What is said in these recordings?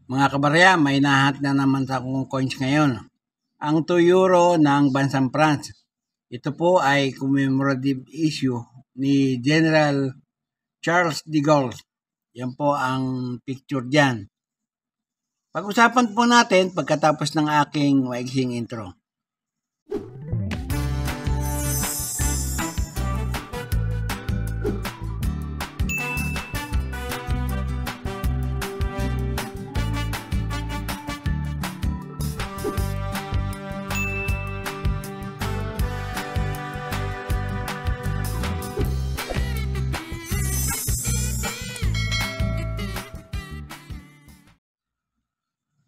Mga kabarya, may nahat na naman akong coins ngayon. Ang 2 euro ng bansang France. Ito po ay commemorative issue ni General Charles de Gaulle. Yan po ang picture dyan. Pag-usapan po natin pagkatapos ng aking maiksing intro.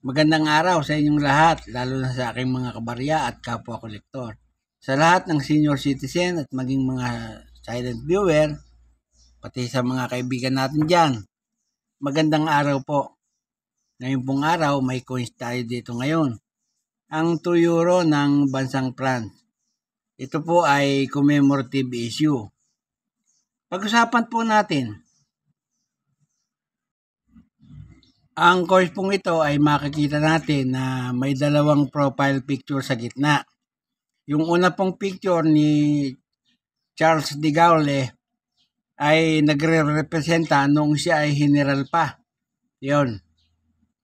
Magandang araw sa inyong lahat, lalo na sa aking mga kabarya at kapwa kolektor. Sa lahat ng senior citizen at maging mga silent viewer, pati sa mga kaibigan natin dyan, magandang araw po. Ngayon pong araw, may coins tayo dito ngayon. Ang 2 euro ng bansang France. Ito po ay commemorative issue. Pag-usapan po natin. Ang coins pong ito ay makikita natin na may dalawang profile picture sa gitna. Yung una pong picture ni Charles de Gaulle ay nagre-representa nung siya ay general pa. Yun.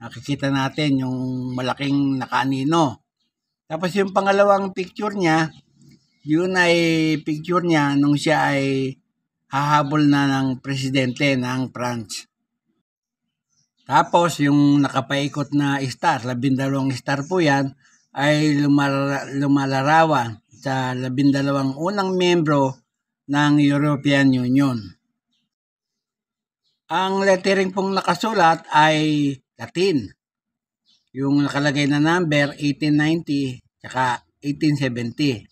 Nakikita natin yung malaking nakaanino. Tapos yung pangalawang picture niya, yun ay picture niya nung siya ay hahabol na ng presidente ng France. Tapos yung nakapaikot na star, 12 star po yan, ay lumalarawan sa 12 unang miyembro ng European Union. Ang lettering pong nakasulat ay Latin. Yung nakalagay na number 1890 tsaka 1870.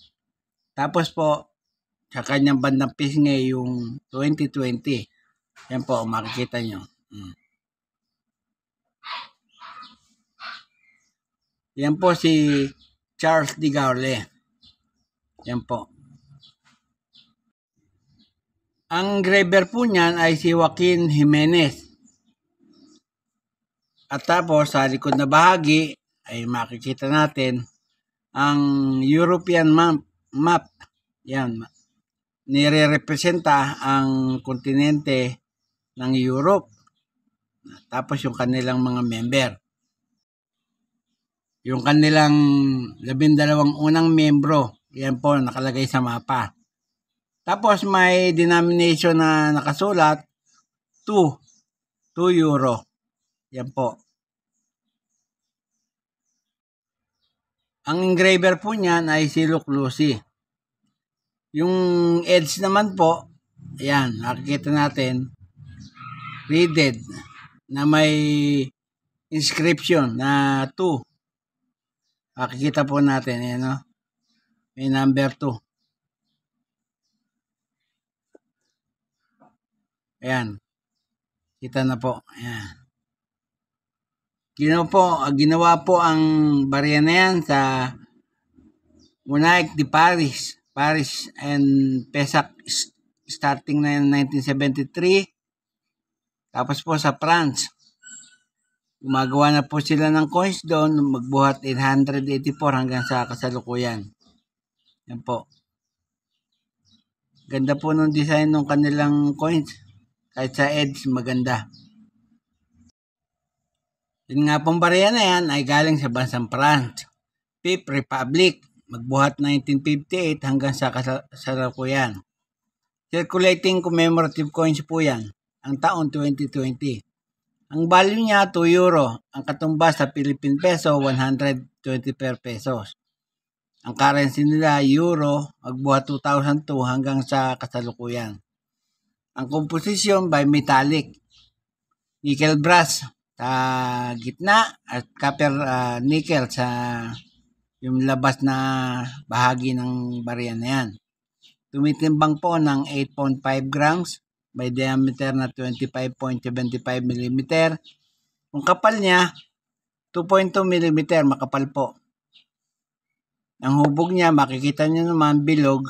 Tapos po, sa kanyang bandang pisngi yung 2020. Yan po, makikita nyo. Yan po si Charles de Gaulle. Yan po. Ang engraver po niyan ay si Joaquin Jimenez. At tapos sa likod na bahagi ay makikita natin ang European map. Yan. Nire-representa ang kontinente ng Europe. Tapos yung kanilang mga member. Yung kanilang 12 unang membro, yan po nakalagay sa mapa. Tapos may denomination na nakasulat, 2 euro. Yan po. Ang engraver po niyan ay si Luc Lucy. Yung edge naman po, yan, nakikita natin, reeded, na may inscription na 2. Makikita po natin, yan, no? May number 2. Ayan. Kita na po. Ayan. Ginawa po ang barya na yan sa Monique de Paris and Pessac starting na 1973. Tapos po sa France. Gumagawa na po sila ng coins doon, magbuhat 884 hanggang sa kasalukuyan. Yan po. Ganda po ng design ng kanilang coins. Kahit sa edge, maganda. Yun nga pong barya na yan ay galing sa bansang France. Fifth Republic, magbuhat 1958 hanggang sa kasalukuyan. Circulating commemorative coins po yan, ang taon 2020. Ang value niya, 2 euro. Ang katumbas sa Philippine peso, 124 pesos. Ang currency nila, euro, magbuhat 2002 hanggang sa kasalukuyan. Ang composition by metallic. Nickel brass sa gitna at copper nickel sa yung labas na bahagi ng barya na yan. Tumitimbang po ng 8.5 grams. May diameter na 25.75 mm. Ang kapal niya, 2.2 mm, makapal po. Ang hubog niya, makikita niyo naman, bilog.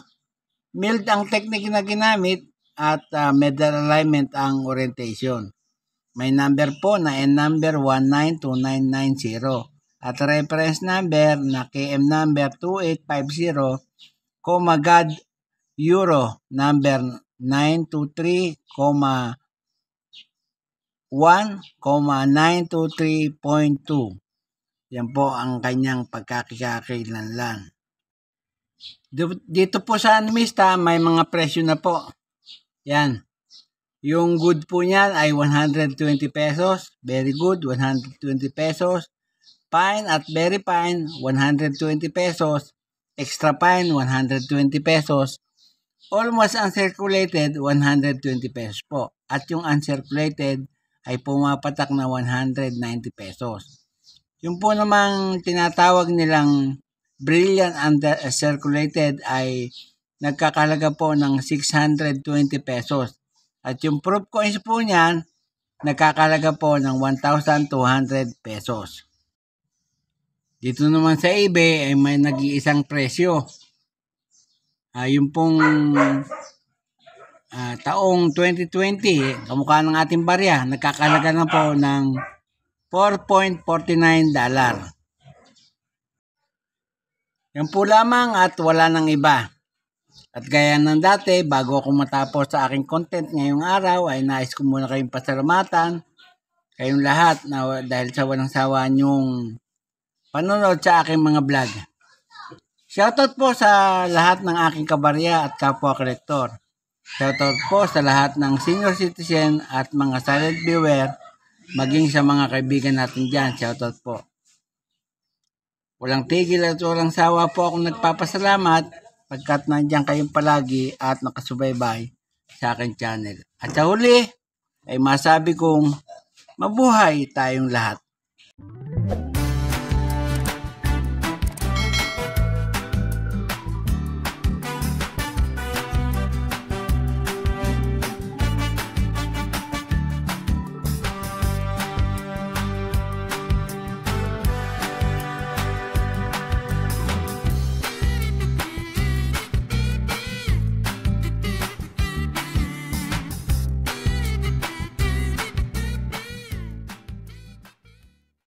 Milled ang technique na ginamit at medal alignment ang orientation. May number po na N number 192990 at reference number na KM number 2850, GAD Euro number 923,1,923.2. Yan po ang kanyang pagkakakailanlan. Dito po sa Animista, may mga presyo na po. Yan. Yung good po niyan ay 120 pesos. Very good, 120 pesos. Fine at very fine, 120 pesos. Extra fine, 120 pesos. Almost uncirculated, 120 pesos po. At yung uncirculated ay pumapatak na 190 pesos. Yung po namang tinatawag nilang brilliant uncirculated ay nagkakalaga po ng 620 pesos. At yung proof coins po niyan, nagkakalaga po ng 1,200 pesos. Dito naman sa eBay ay may nag-iisang presyo. Yung pong taong 2020, kamukha ng ating barya, nagkakalaga na po ng $4.49. Yan po lamang at wala nang iba. At gaya ng dati, bago ako matapos sa aking content ngayong araw, ay nais ko muna kayong pasalamatan, kayong lahat, na dahil sa walang sawa niyong panonood sa aking mga vlog. Shoutout po sa lahat ng aking kabarya at kapwa kolektor. Shoutout po sa lahat ng senior citizen at mga silent viewer, maging sa mga kaibigan natin dyan. Shoutout po. Walang tigil at walang sawa po akong nagpapasalamat pagkat nandiyan kayong palagi at nakasubaybay sa aking channel. At sa huli, ay masabi kong mabuhay tayong lahat.